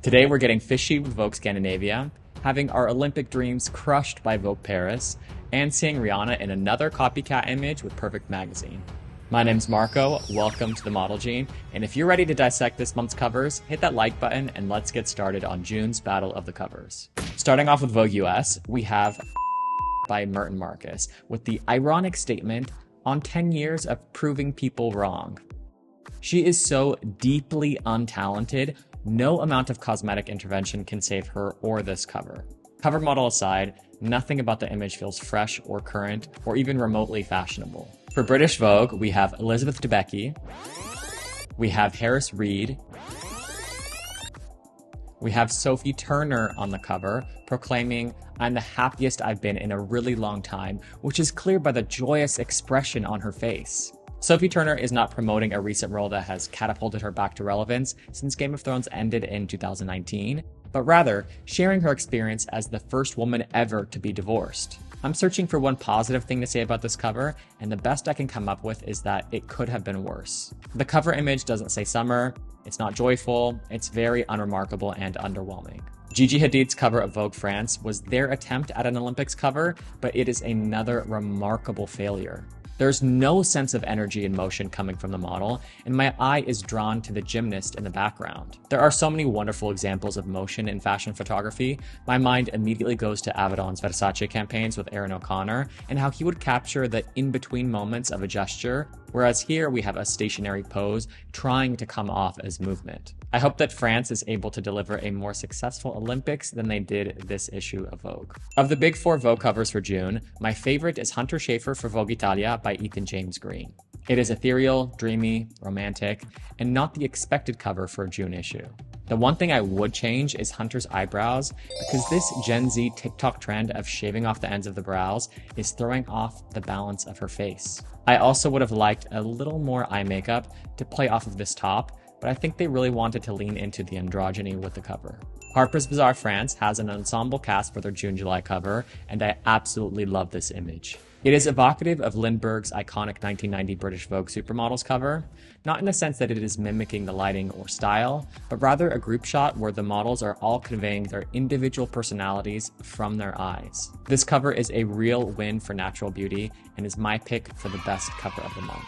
Today we're getting fishy with Vogue Scandinavia, having our Olympic dreams crushed by Vogue Paris, and seeing Rihanna in another copycat image with Perfect Magazine. My name's Marco, welcome to the Model Gene, and if you're ready to dissect this month's covers, hit that like button and let's get started on June's Battle of the Covers. Starting off with Vogue US, we have by Mert and Marcus, with the ironic statement on 10 years of proving people wrong. She is so deeply untalented, no amount of cosmetic intervention can save her or this cover. Cover model aside, nothing about the image feels fresh or current or even remotely fashionable. For British Vogue, we have Elizabeth Debicki, we have Harris Reed, we have Sophie Turner on the cover, proclaiming, "I'm the happiest I've been in a really long time," which is clear by the joyous expression on her face. Sophie Turner is not promoting a recent role that has catapulted her back to relevance since Game of Thrones ended in 2019, but rather sharing her experience as the first woman ever to be divorced. I'm searching for one positive thing to say about this cover, and the best I can come up with is that it could have been worse. The cover image doesn't say summer, it's not joyful, it's very unremarkable and underwhelming. Gigi Hadid's cover of Vogue France was their attempt at an Olympics cover, but it is another remarkable failure. There's no sense of energy and motion coming from the model, and my eye is drawn to the gymnast in the background. There are so many wonderful examples of motion in fashion photography. My mind immediately goes to Avedon's Versace campaigns with Aaron O'Connor and how he would capture the in-between moments of a gesture, whereas here we have a stationary pose trying to come off as movement. I hope that France is able to deliver a more successful Olympics than they did this issue of Vogue. Of the big four Vogue covers for June, my favorite is Hunter Schafer for Vogue Italia by Ethan James Green. It is ethereal, dreamy, romantic, and not the expected cover for a June issue. The one thing I would change is Hunter's eyebrows, because this Gen Z TikTok trend of shaving off the ends of the brows is throwing off the balance of her face. I also would have liked a little more eye makeup to play off of this top, but I think they really wanted to lean into the androgyny with the cover. Harper's Bazaar France has an ensemble cast for their June-July cover, and I absolutely love this image. It is evocative of Lindbergh's iconic 1990 British Vogue Supermodels cover, not in the sense that it is mimicking the lighting or style, but rather a group shot where the models are all conveying their individual personalities from their eyes. This cover is a real win for natural beauty and is my pick for the best cover of the month.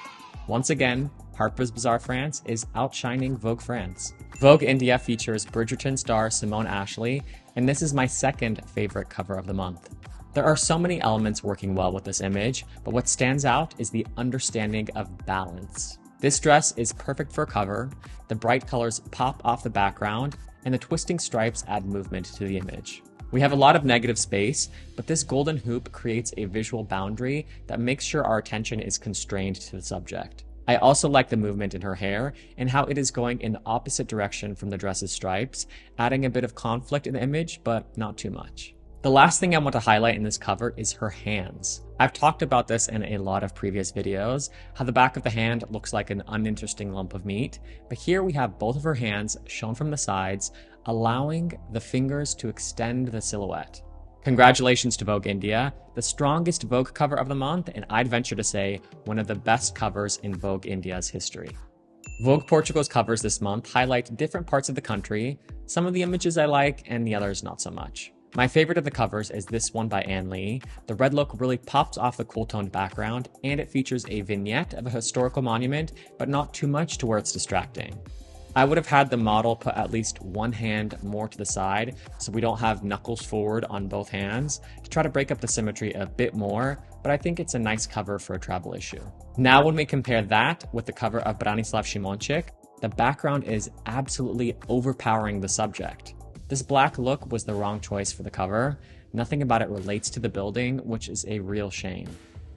Once again, Harper's Bazaar France is outshining Vogue France. Vogue India features Bridgerton star Simone Ashley, and this is my second favorite cover of the month. There are so many elements working well with this image, but what stands out is the understanding of balance. This dress is perfect for a cover, the bright colors pop off the background, and the twisting stripes add movement to the image. We have a lot of negative space, but this golden hoop creates a visual boundary that makes sure our attention is constrained to the subject. I also like the movement in her hair and how it is going in the opposite direction from the dress's stripes, adding a bit of conflict in the image, but not too much. The last thing I want to highlight in this cover is her hands. I've talked about this in a lot of previous videos, how the back of the hand looks like an uninteresting lump of meat, but here we have both of her hands shown from the sides, allowing the fingers to extend the silhouette. Congratulations to Vogue India, the strongest Vogue cover of the month, and I'd venture to say one of the best covers in Vogue India's history. Vogue Portugal's covers this month highlight different parts of the country, some of the images I like and the others not so much. My favorite of the covers is this one by Anne Lee. The red look really pops off the cool-toned background, and it features a vignette of a historical monument, but not too much to where it's distracting. I would have had the model put at least one hand more to the side, so we don't have knuckles forward on both hands, to try to break up the symmetry a bit more, but I think it's a nice cover for a travel issue. Now when we compare that with the cover of Branislav Simoncik, the background is absolutely overpowering the subject. This black look was the wrong choice for the cover. Nothing about it relates to the building, which is a real shame.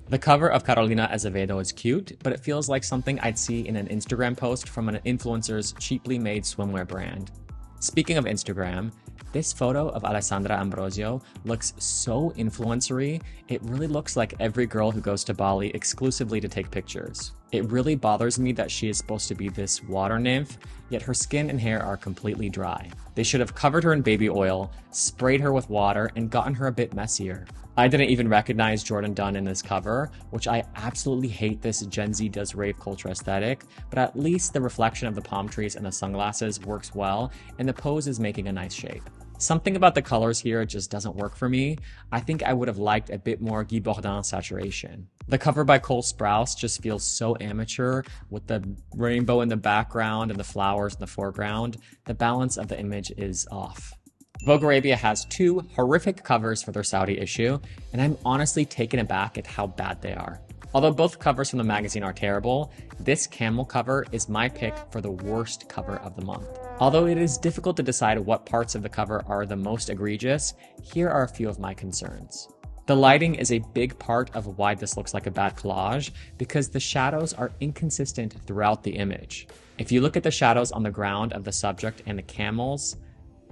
The cover of Carolina Azevedo is cute, but it feels like something I'd see in an Instagram post from an influencer's cheaply made swimwear brand. Speaking of Instagram, this photo of Alessandra Ambrosio looks so influencery, it really looks like every girl who goes to Bali exclusively to take pictures. It really bothers me that she is supposed to be this water nymph, yet her skin and hair are completely dry. They should have covered her in baby oil, sprayed her with water, and gotten her a bit messier. I didn't even recognize Jourdan Dunn in this cover, which I absolutely hate this Gen Z does rave culture aesthetic, but at least the reflection of the palm trees and the sunglasses works well, and the pose is making a nice shape. Something about the colors here just doesn't work for me. I think I would have liked a bit more Guy Bourdin saturation. The cover by Cole Sprouse just feels so amateur, with the rainbow in the background and the flowers in the foreground. The balance of the image is off. Vogue Arabia has 2 horrific covers for their Saudi issue, and I'm honestly taken aback at how bad they are. Although both covers from the magazine are terrible, this camel cover is my pick for the worst cover of the month. Although it is difficult to decide what parts of the cover are the most egregious, here are a few of my concerns. The lighting is a big part of why this looks like a bad collage, because the shadows are inconsistent throughout the image. If you look at the shadows on the ground of the subject and the camels,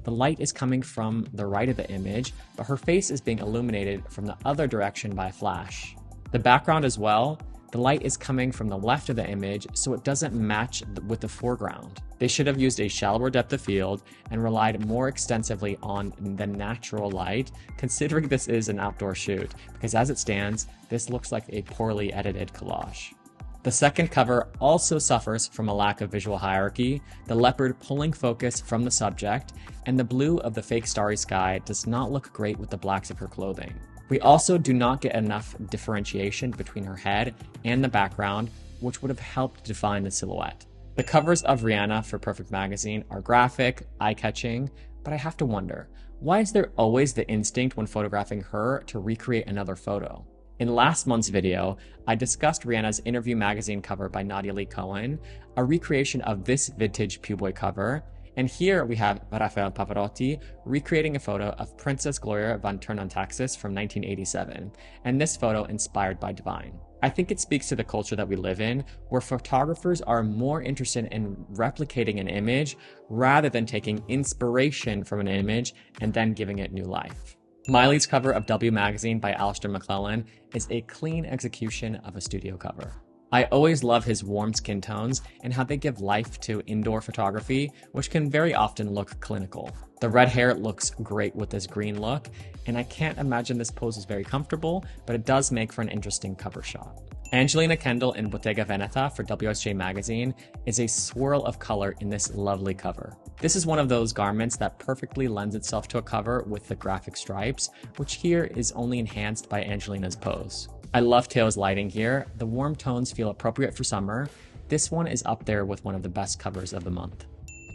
the light is coming from the right of the image, but her face is being illuminated from the other direction by a flash. The background as well, the light is coming from the left of the image, so it doesn't match with the foreground. They should have used a shallower depth of field and relied more extensively on the natural light, considering this is an outdoor shoot, because as it stands, this looks like a poorly edited collage. The second cover also suffers from a lack of visual hierarchy, the leopard pulling focus from the subject, and the blue of the fake starry sky does not look great with the blacks of her clothing. We also do not get enough differentiation between her head and the background, which would have helped define the silhouette. The covers of Rihanna for Perfect Magazine are graphic, eye-catching, but I have to wonder, why is there always the instinct when photographing her to recreate another photo? In last month's video, I discussed Rihanna's Interview magazine cover by Nadia Lee Cohen, a recreation of this vintage Pewboy cover, and here we have Rafael Pavarotti recreating a photo of Princess Gloria van Turnon Taxis from 1987, and this photo inspired by Divine. I think it speaks to the culture that we live in, where photographers are more interested in replicating an image rather than taking inspiration from an image and then giving it new life. Miley's cover of W magazine by Alasdair McLellan is a clean execution of a studio cover. I always love his warm skin tones and how they give life to indoor photography, which can very often look clinical. The red hair looks great with this green look, and I can't imagine this pose is very comfortable, but it does make for an interesting cover shot. Angelina Kendall in Bottega Veneta for WSJ magazine is a swirl of color in this lovely cover. This is one of those garments that perfectly lends itself to a cover with the graphic stripes, which here is only enhanced by Angelina's pose. I love Theo's lighting here. The warm tones feel appropriate for summer. This one is up there with one of the best covers of the month.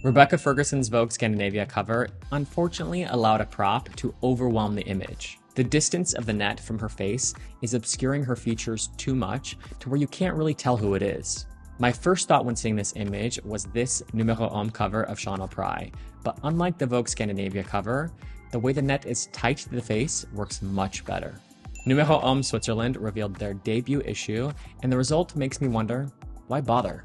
Rebecca Ferguson's Vogue Scandinavia cover unfortunately allowed a prop to overwhelm the image. The distance of the net from her face is obscuring her features too much to where you can't really tell who it is. My first thought when seeing this image was this NUMÉRO HOMME cover of Sean O'Pry, but unlike the Vogue Scandinavia cover, the way the net is tight to the face works much better. NUMÉRO HOMME Switzerland revealed their debut issue, and the result makes me wonder, why bother?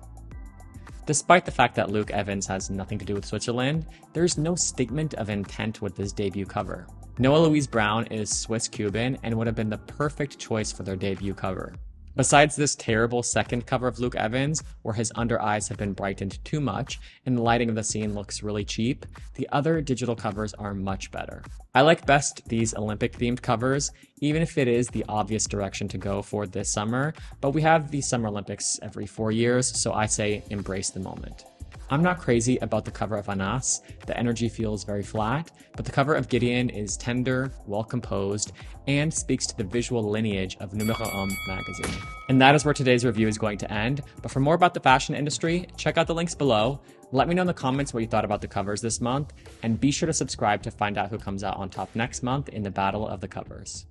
Despite the fact that Luke Evans has nothing to do with Switzerland, there is no statement of intent with this debut cover. Noah Louise Brown is Swiss-Cuban and would have been the perfect choice for their debut cover. Besides this terrible second cover of Luke Evans, where his under eyes have been brightened too much and the lighting of the scene looks really cheap, the other digital covers are much better. I like best these Olympic-themed covers, even if it is the obvious direction to go for this summer, but we have the Summer Olympics every 4 years, so I say embrace the moment. I'm not crazy about the cover of Anas, the energy feels very flat, but the cover of Gideon is tender, well composed, and speaks to the visual lineage of NUMÉRO HOMME magazine. And that is where today's review is going to end, but for more about the fashion industry, check out the links below. Let me know in the comments what you thought about the covers this month, and be sure to subscribe to find out who comes out on top next month in the Battle of the Covers.